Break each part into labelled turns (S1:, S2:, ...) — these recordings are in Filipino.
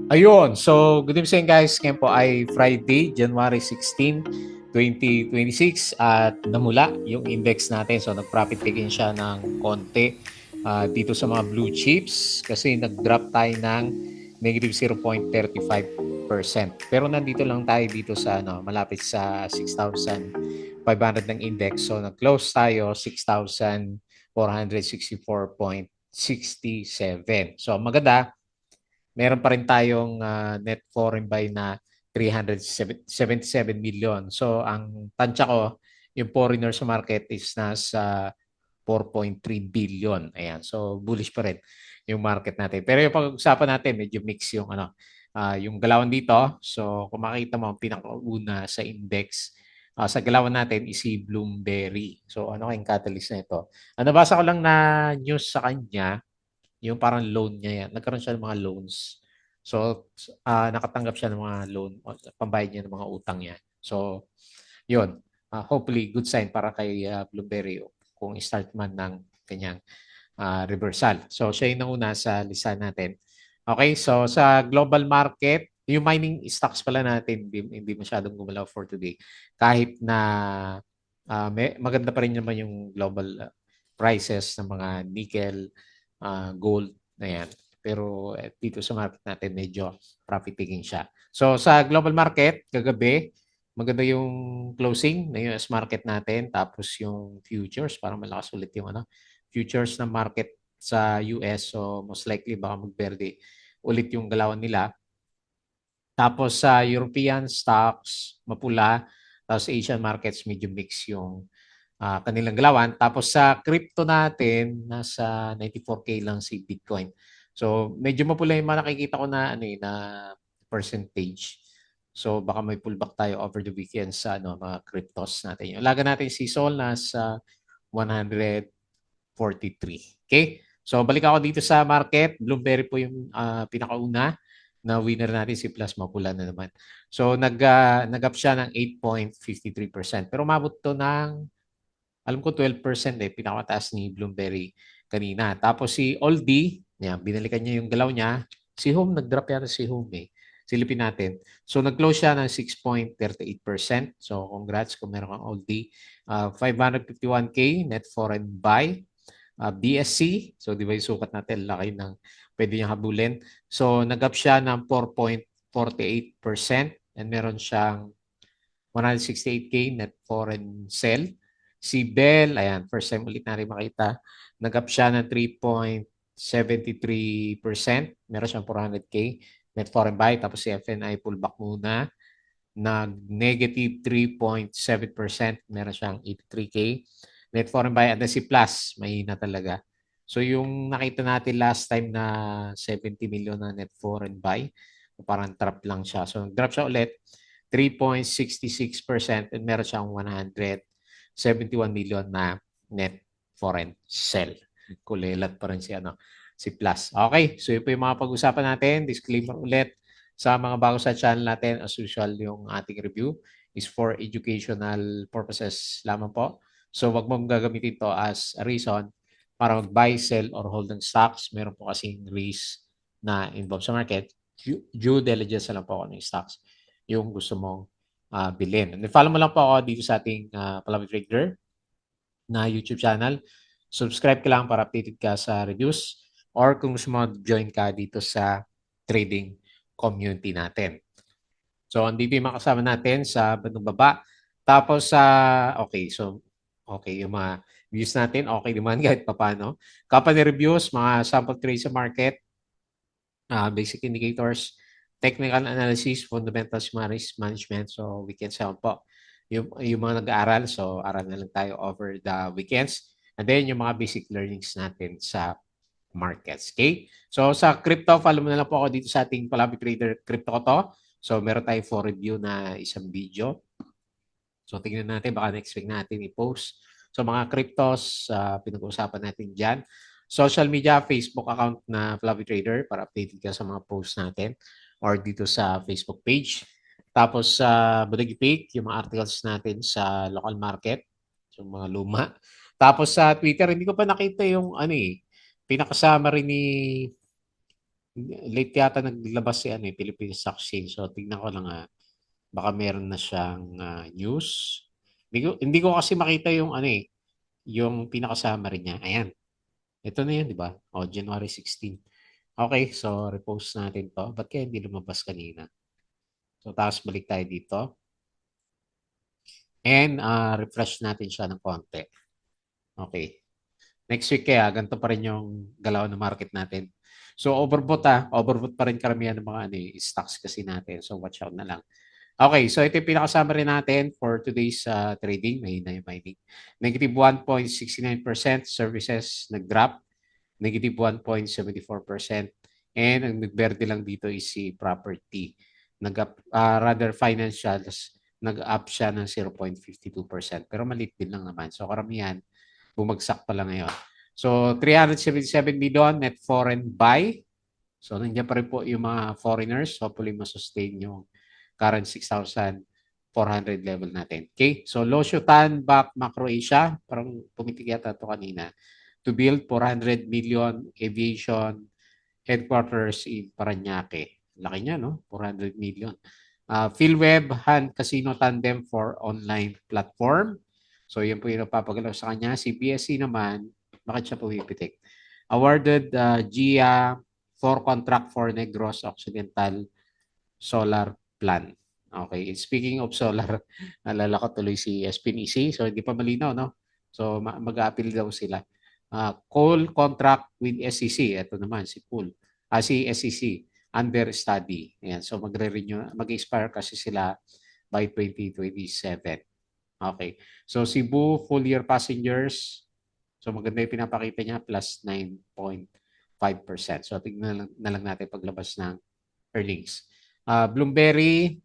S1: Ayun. So, good evening guys. Ngayon po ay Friday, January 16, 2026 at namula yung index natin. So, nag-profit taking siya ng konti dito sa mga blue chips kasi nag-drop tayo ng negative 0.35%. Pero nandito lang tayo dito sa malapit sa 6,500 ng index. So, nag-close tayo 6,464.67. So, maganda meron pa rin tayong net foreign buy na 377 million. So, ang tansya ko, yung foreigner sa market is nasa 4.3 billion. Ayan. So, bullish pa rin yung market natin. Pero yung pag-usapan natin, medyo mix yung yung galawan dito. So, kung makita mo, ang pinakauna sa index sa galawan natin is si Bloomberry. So, ano kayong catalyst na ito? Nabasa ko lang na news sa kanya, yung parang loan niya yan. Nagkaroon siya ng mga loans. So, nakatanggap siya ng mga loan, pambayad niya ng mga utang niya. So, yun. Hopefully, good sign para kay Blueberry kung start man ng kanyang reversal. So, siya yung nauna sa lista natin. Okay, so sa global market, yung mining stocks pala natin, hindi masyadong gumalaw for today. Kahit na maganda pa rin naman yung global prices ng mga nickel, gold na yan. Pero dito sa market natin, medyo profit taking siya. So sa global market, kagabi, maganda yung closing na US market natin. Tapos yung futures, parang malakas ulit yung futures na market sa US. So most likely baka magberde ulit yung galawan nila. Tapos sa European stocks, mapula. Tapos Asian markets, medyo mix yung kanilang galawan. Tapos sa crypto natin, nasa 94K lang si Bitcoin. So medyo mapula yung mga nakikita ko na na percentage. So baka may pullback tayo over the weekend sa mga cryptos natin. Yung laga natin si Sol nasa 143. Okay? So balik ako dito sa market. Bloomberry po yung pinakauna na winner natin si Plasma Pula na naman. So nag-up siya ng 8.53%. Pero umabot to ng alam ko 12% pinakamataas ni Bloomberry kanina. Tapos si Oldie, yan, binalikan niya yung galaw niya. Si Home, nag-drop yata si Home Silipin natin. So nag-close siya ng 6.38%. So congrats kung meron kang Oldie. 551K net foreign buy. BSC, so di ba yung sukat natin, laki ng pwede niyang habulin. So nag-up siya ng 4.48% and meron siyang 168K net foreign sell. Si Bell, ayan, first time ulit natin makita, nag-up siya ng 3.73%. Meron siyang 400K net foreign buy. Tapos si FNI pullback muna. Nag-negative 3.7%. Meron siyang 83K net foreign buy. At si Plus, mahina talaga. So yung nakita natin last time na 70 million na net foreign buy, parang trap lang siya. So drop siya ulit 3.66% and meron siyang 171 million na net foreign sell. Kulilat pa rin si Plus. Okay, so yun po yung mga pag-usapan natin. Disclaimer ulit sa mga bago sa channel natin. As usual, yung ating review is for educational purposes lamang po. So wag mong gagamitin to as a reason para mag-buy, sell, or hold ng stocks. Meron po kasing risk na involved sa market. Due diligence na lang po ako ng stocks yung gusto mong bilhin. And follow mo lang po ako dito sa ating Palabi Trader na YouTube channel. Subscribe ka lang para updated ka sa reviews or kung gusto mo join ka dito sa trading community natin. So, andito yung mga kasama natin sa bandang baba. Tapos okay, so okay, yung mga views natin, okay naman kahit papano. Company reviews, mga sample trades sa market, basic indicators, technical analysis, fundamentals risk management. So, weekends help po. Yung mga nag-aaral, so aral na lang tayo over the weekends. And then, yung mga basic learnings natin sa markets. Okay? So, sa crypto, follow mo na lang po ako dito sa ating Palabi Trader Crypto ko to. So, meron tayo for review na isang video. So, tingnan natin, baka next week natin i-post. So, mga cryptos, pinag-uusapan natin dyan. Social media, Facebook account na Fluffy Trader para updated ka sa mga posts natin or dito sa Facebook page. Tapos sa Bodegi Peak, yung mga articles natin sa local market, yung mga luma. Tapos sa Twitter, hindi ko pa nakita yung pinakasama rin
S2: Late yata naglabas si Philippine Stock Exchange. So tignan ko lang baka meron na siyang news. Hindi ko kasi makita yung yung pinaka-summary niya. Ayan. Ito na yan, di ba? O, January 16. Okay, so repost natin to. Ba't kaya hindi lumabas kanina? So tapos balik tayo dito. And refresh natin siya ng konti. Okay. Next week kaya, ganito pa rin yung galaw ng market natin. So overbought overbought pa rin karamihan ng mga stocks kasi natin. So watch out na lang. Okay, so ito yung pinaka-summary natin for today's trading. May na yung mining. Negative 1.69%. Services nag-drop. Negative 1.74%. And ang nagberde lang dito is si property. Rather financials, nag-up siya ng 0.52%. Pero maliit din lang naman. So karamihan, bumagsak pa lang ngayon. So 377 million net foreign buy. So nandiyan pa rin po yung mga foreigners. Hopefully masustain yung current 6,400 level natin. Okay? So Losyotan back Macro Asia. Parang pumitik yata ito kanina. To build 400 million aviation headquarters in Parañaque. Laki niya, no? 400 million. PhilWeb Han Casino Tandem for online platform. So, yan po yung napapagalaw sa kanya. Si BSC naman, bakit siya pumipitik? Awarded GIA for contract for Negros Occidental Solar Plan. Okay, speaking of solar, nalala ko tuloy si SPNEC. So, hindi pa malinaw, no? So, mag-a-appeal daw sila. Coal contract with SEC. Ito naman, si Pool. Si SEC under study. Ayan. So magre-renew, mag-expire kasi sila by 2027. Okay. So Cebu full year passengers. So maganda yung pinapakita niya plus 9.5%. So tignan na lang natin paglabas ng earnings. Bloomberry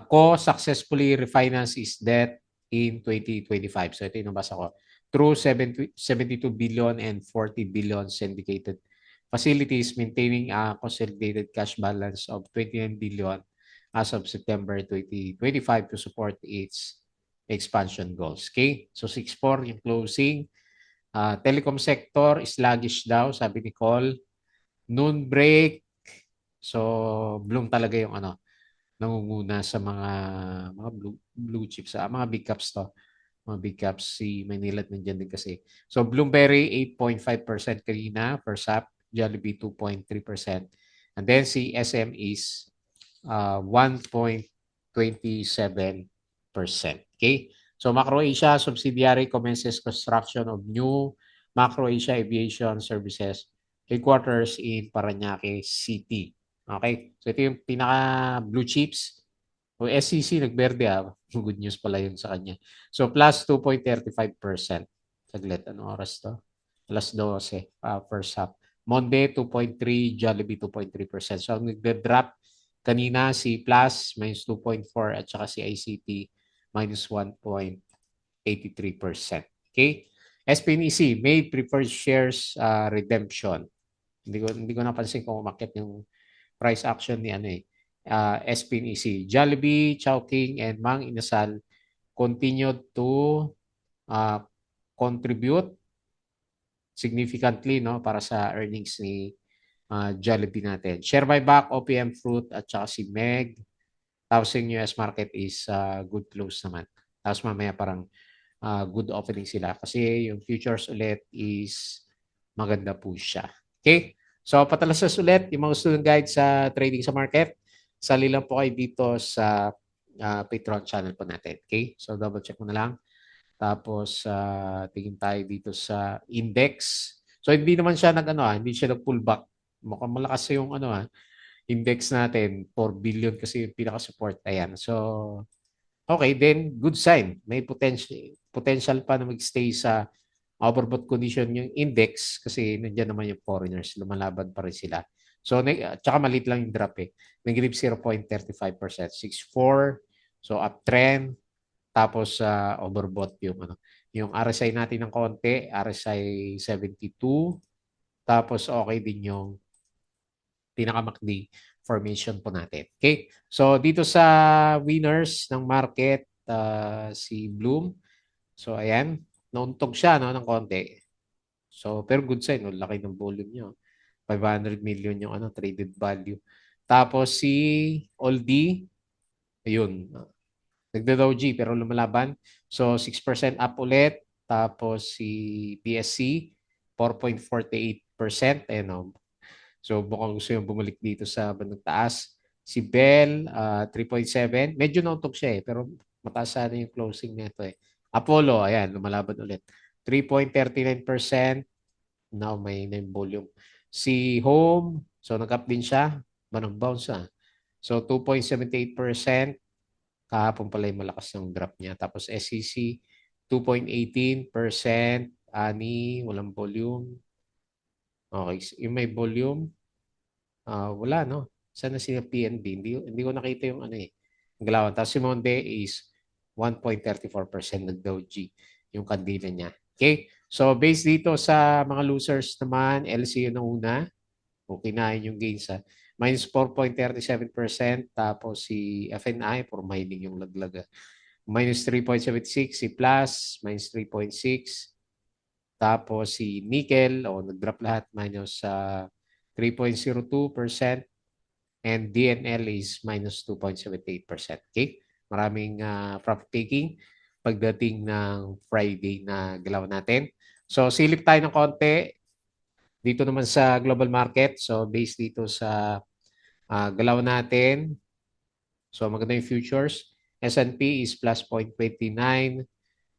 S2: Co successfully refinance its debt in 2025. So ito yung nabasa ko. Through 72 billion and 40 billion syndicated facilities maintaining a consolidated cash balance of 29 billion as of September 2025 to support its expansion goals. Okay? So 6.4 yung closing. Telecom sector is sluggish daw, sabi ni Cole. Noon break. So bloom talaga yung nangunguna sa mga blue chips, mga big caps to. Mga big caps si Manila at nandiyan din kasi. So Bloomberry 8.5% kanina, first up, Jollibee 2.3%. And then si SM is 1.27%. Okay? So Macro Asia subsidiary commences construction of new Macro Asia Aviation Services headquarters in Parañaque City. Okay? So ito yung pinaka blue chips. O SCC nagberde Good news pala yun sa kanya. So plus 2.35%. Saglit, anong oras to? Alas 12, first half. Monday 2.3, Jollibee 2.3%. So ang nagde-drop kanina si Plus minus 2.4 at saka si ICT minus 1.83%. Okay? SPNEC may preferred shares redemption. Hindi ko napansin kung umakyat yung price action ni SPNEC. Jollibee, Chowking, and Mang Inasal continued to uh, contribute significantly para sa earnings ni Jollibee natin. Share buyback, OPM Fruit, at saka si Meg. Tapos yung US market is good close naman. Tapos mamaya parang good opening sila. Kasi yung futures ulit is maganda po siya. Okay? So patalasas ulit yung mga student guide sa trading sa market. Sali lang po kayo dito sa Patreon channel po natin. Okay? So double check mo na lang. Tapos tingin tayo dito sa index. So hindi naman siya hindi siya nag-pullback. Mukhang malakas yung index natin, 4 billion kasi yung pinaka-support. Ayan. So okay, then good sign. May potential pa na magstay sa overbought condition yung index kasi nandiyan naman yung foreigners, lumalaban pa rin sila. So, tsaka maliit lang yung drop Negative 0.35%, 6.4. So, uptrend. Tapos, overbought yung RSI natin ng konti, RSI 72. Tapos, okay din yung pinaka-MACD formation po natin. Okay? So, dito sa winners ng market, si Bloom. So, ayan. Nauntog siya ng konti. So, pero good sign. Laki ng volume niya.
S1: 500 million yung ano, traded value. Tapos si Oldie, ayun, nagda-doji pero lumalaban. So 6% up ulit. Tapos si BSC, 4.48%. Ayun, oh. So mukhang gusto yung bumalik dito sa bandang taas. Si Bell, 3.7. Medyo nauntog siya pero mataas sana yung closing nito eh. Apollo, ayan, lumalaban ulit. 3.39%. Now may name volume. Si Home, so nag-up din siya. Manang bounce ah. So 2.78%. Kahapon pala yung malakas ng drop niya. Tapos SEC, 2.18%. Ani, walang volume. Okay, yung may volume, wala no. Sana sila PNB. Hindi ko nakita yung ano eh. Ang galawan. Tapos si Monde is 1.34% nag-Dow G yung kandila niya. Okay? So based dito sa mga losers naman, LCU na una. Okay na yung gains sa minus 4.37%. Tapos si FNI for mining yung laglaga. Minus 3.76. Si Plus, minus 3.6. Tapos si Nickel, nag-drop lahat, minus 3.02%. And DNL is minus 2.78%. Okay? Maraming profit taking pagdating ng Friday na galaw natin. So, silip tayo ng konti dito naman sa global market. So, based dito sa galaw natin. So, maganda yung futures. S&P is plus 0.29.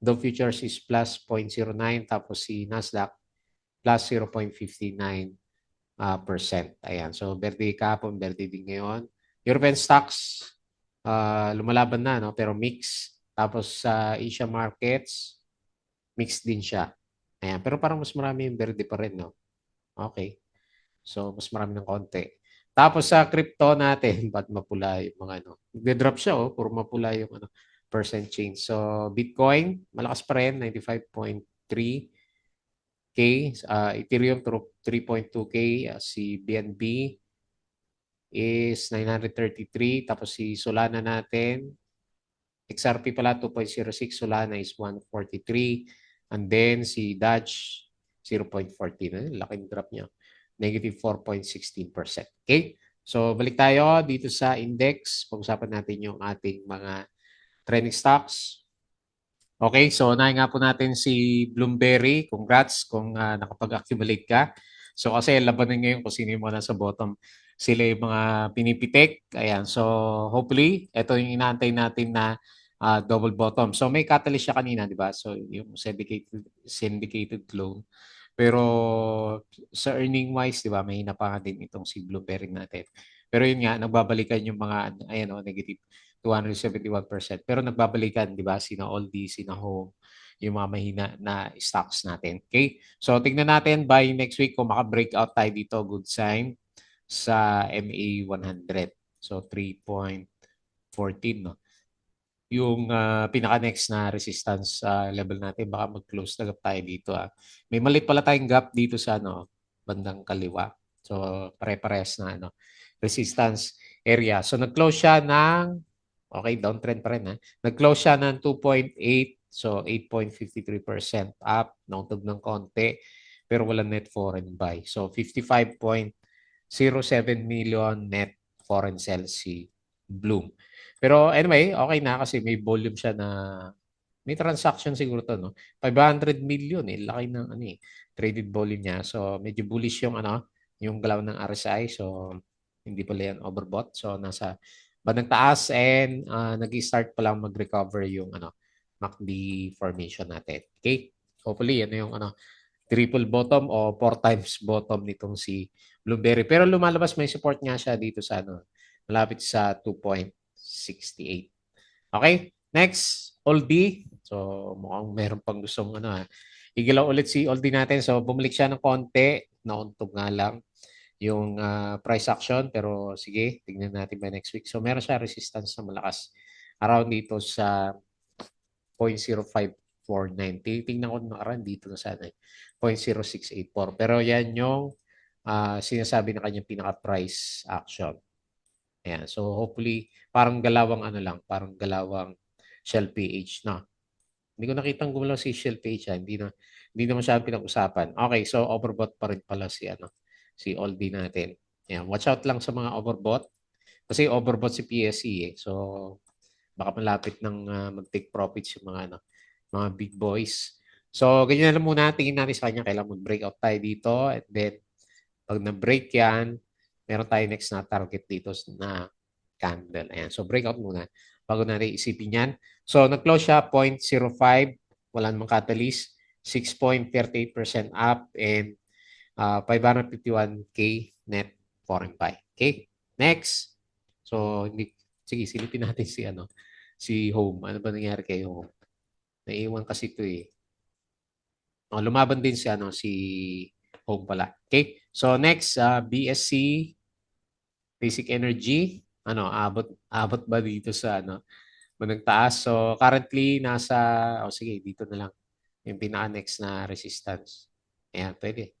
S1: Dow Futures is plus 0.09. Tapos si Nasdaq plus 0.59%. Ayan. So, berde kahapon, berde din ngayon. European stocks, lumalaban na, no? Pero mix. Tapos sa Asia markets, mix din siya. Ayan. Pero parang mas marami yung berde pa rin, no? Okay. So, mas marami ng konti. Tapos sa crypto natin, ba't mapula yung mga ano? Nagde-drop siya, puro mapula yung ano, percent change. So, Bitcoin, malakas pa rin, 95.3. Ethereum 3.2K, si BNB is 933, tapos si Solana natin, XRP pala 2.06, Solana is 143, and then si Dodge 0.14, laking drop niya, negative 4.16%. Okay? So balik tayo dito sa index, pag-usapan natin yung ating mga trending stocks. Okay, so unahin nga po natin si Bloomberry. Congrats kung nakapag-accumulate ka. So kasi labanan ngayon kung sino yung mga nasa bottom. Sila yung mga pinipitik. Ayan, so hopefully, ito yung inaantay natin na double bottom. So may catalyst siya kanina, di ba? So yung syndicated loan. Pero sa earning wise, di ba, may hina pa nga din itong si Bloomberry natin. Pero yun nga, nagbabalikan yung mga, ayan o, negative 271%. Pero nagbabalikan, di ba, sina Aldi, sina Home, yung mga mahina na stocks natin. Okay? So, tingnan natin by next week kung maka-breakout tayo dito, good sign sa MA100. So, 3.14, no? Yung pinaka-next na resistance level natin, baka mag-close na gap tayo dito. May maliit pala tayong gap dito sa ano, bandang kaliwa. So, pare-pares na ano, resistance area. So, nag-close siya ng okay, downtrend pa rin ha. Nag-close siya ng 2.8, so 8.53% up, nauntog ng konti, pero walang net foreign buy. So 55.07 million net foreign sales si Bloom. Pero anyway, okay na kasi may volume siya na may transaction siguro to, no? 500 million laki ng ano traded volume niya. So medyo bullish yung ano, yung galaw ng RSI. So hindi pala yan overbought. So nasa bandang taas and nag-start pa lang mag-recover yung ano, MACD formation natin. Okay? Hopefully yan yung ano, triple bottom o four times bottom nitong si Bloomberry. Pero lumalabas may support nga siya dito sa ano, malapit sa 2.68. Okay? Next, Oldie. So mukhang meron pang gustong ano igalaw ulit si Oldie natin. So bumalik siya ng konti, nauntog nga lang yung price action. Pero sige, tignan natin by next week. So meron siya resistance na malakas around dito sa 0.0549. Titingnan ko nakaraan dito na sana 0.0684. Pero yan yung sinasabi na kanyang pinaka-price action. Ayan. So hopefully, parang galawang ano lang, parang galawang Shell PH na. Hindi ko nakitang gumalaw si Shell PH. Hindi na masyadong pinag-usapan. Okay, so overbought pa rin pala si ano si Aldi natin. Ayan, watch out lang sa mga overbought. Kasi overbought si PSE eh. So, baka malapit ng mag-take profits yung mga, ano, mga big boys. So, ganyan na lang muna. Tingin natin sa kanya. Kailangan mag-breakout tayo dito. And then, pag na-break yan, meron tayo next na target dito na candle. Ayan. So, breakout muna bago natin isipin yan. So, nag-close siya 0.05. Wala namang catalyst. 6.38% up and 551K net foreign buy. Okay? Next. So, hindi, sige, silipin natin si, ano, si Home. Ano ba nangyari kay Home? Naiiwan kasi ito eh. Oh, lumaban din si, ano, si Home pala. Okay? So, next, BSC, Basic Energy. Ano, abot ba dito sa, ano, nagtaas? So, currently, nasa, oh, sige, dito na lang. Yung pinaka-next na resistance. Ayan, pwede.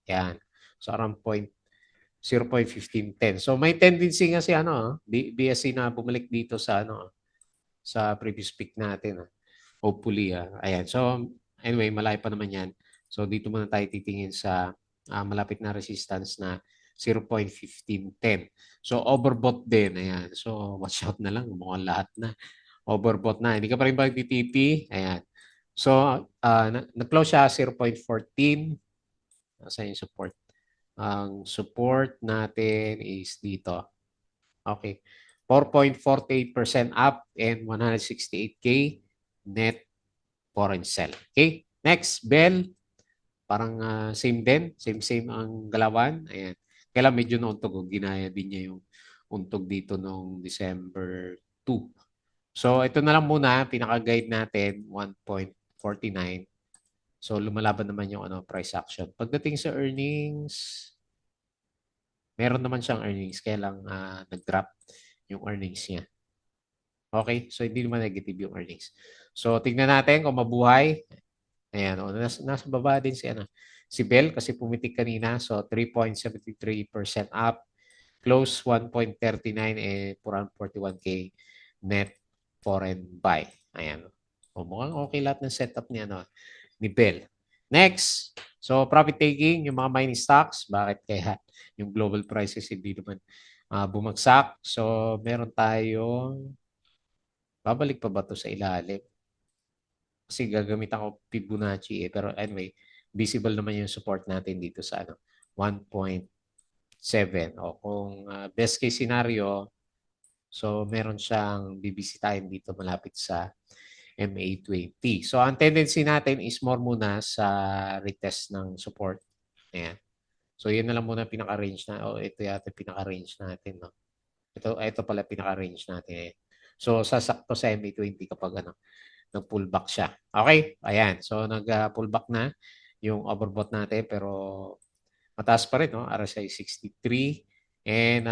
S1: Ayan. So, around 0.1510. So, may tendency nga si, ano, BSC na bumalik dito sa, ano, sa previous peak natin. Hopefully, ayan. So, anyway, malayo pa naman yan. So, dito muna tayo titingin sa malapit na resistance na 0.1510. So, overbought din. Ayan. So, watch out na lang. Mukhang lahat na. Overbought na. Hindi ka pa rin ba nagtitipi? Ayan. So, nag-close siya 0.14. Nasa yung support? Ang support natin is dito. Okay. 4.48% up and 168K net foreign sell. Okay. Next, Bell. Parang same din. Same ang galawan. Ayan. Kailan medyo nauntog. Ginaya din niya yung untog dito noong December 2. So, ito na lang muna. Pinaka-guide natin, 1.49. So, lumalaban naman yung ano, price action. Pagdating sa earnings, meron naman siyang earnings. Kaya lang nag-drop yung earnings niya. Okay? So, hindi naman negative yung earnings. So, tingnan natin kung mabuhay. Ayan. O, nasa baba din si, ano, si Bell kasi pumitik kanina. So, 3.73% up. Close 1.39 and 441K net foreign buy. Ayan. O, mukhang okay lahat ng setup niya, ano, ni Bell. Next. So, profit taking, yung mga mining stocks. Bakit kaya yung global prices hindi naman bumagsak? So, meron tayong babalik pa ba to sa ilalim? Kasi gagamitan ko Fibonacci eh. Pero anyway, visible naman yung support natin dito sa ano, 1.7. O kung best case scenario, so meron siyang bibisitahin dito malapit sa MA20. So ang tendency natin is more muna sa retest ng support. Ayan. So yun na lang muna pinaka-range na. O ito yata pinaka-range natin. No? Ito pala pinaka-range natin. So sasakto sa MA20 kapag ano, nag-pullback siya. Okay? Ayan. So, nag-pullback na yung overbought natin pero mataas pa rin, no? RSI 63 and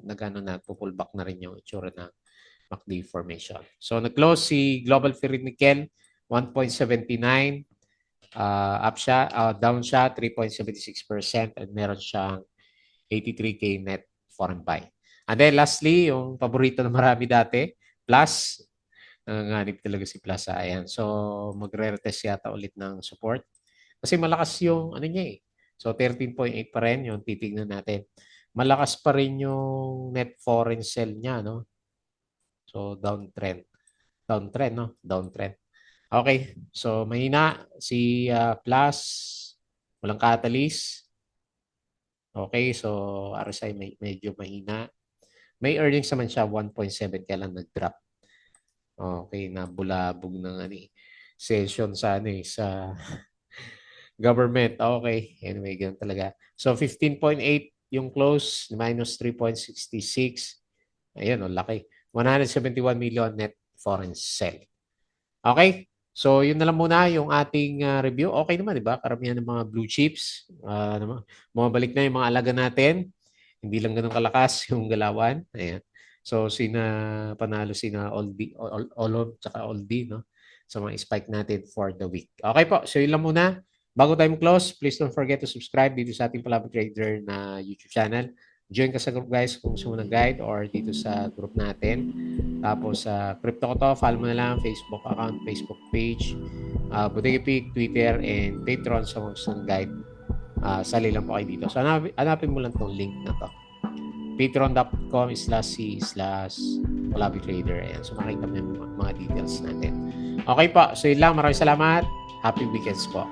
S1: nag-ano na, pullback na rin yung itsura ng MACD formation. So, nag-close si Global Ferrit Nickel 1.79 up siya, down siya 3.76% and meron siyang 83K net foreign buy. And then lastly, yung paborito na marami dati, Plus, nanganganib talaga si Plaza. Ayan. So, magre-retest yata ulit ng support. Kasi malakas yung ano niya eh. So, 13.8 pa rin yung titignan natin. Malakas pa rin yung net foreign sell niya, no? So, downtrend. Downtrend, no? Downtrend. Okay. So, mahina si Plus. Walang catalyst. Okay. So, RSI medyo mahina. May earnings naman siya 1.7 kaya lang nag-drop. Okay, nabulabog ng ano session sa ano sa government. Okay, anyway, ganun talaga. So 15.8 yung close, minus 3.66. Ayun, laki. 171 million net foreign sell. Okay? So, yun na lang muna yung ating review. Okay naman, di ba? Karamihan ng mga blue chips. Bumabalik na yung mga alaga natin. Hindi lang ganun kalakas yung galawan. Ayan. So, panalo sina Olo tsaka Oldie, no? Sa mga spike natin for the week. Okay po. So, yun lang muna. Bago tayo close, please don't forget to subscribe dito sa ating Palabra Trader na YouTube channel. Join ka sa group guys kung gusto mo ng guide or dito sa group natin. Tapos sa crypto ko to, follow mo na lang Facebook account, Facebook page, Bodega Peak, Twitter, and Patreon sa mga gusto ng guide. sali lang po kayo dito. So, hanapin mo lang tong link na to. patreon.com/c/Olavi Trader. Ayan. So, makita mo yung mga details natin. Okay po. So, yun lang. Maraming salamat. Happy weekends po.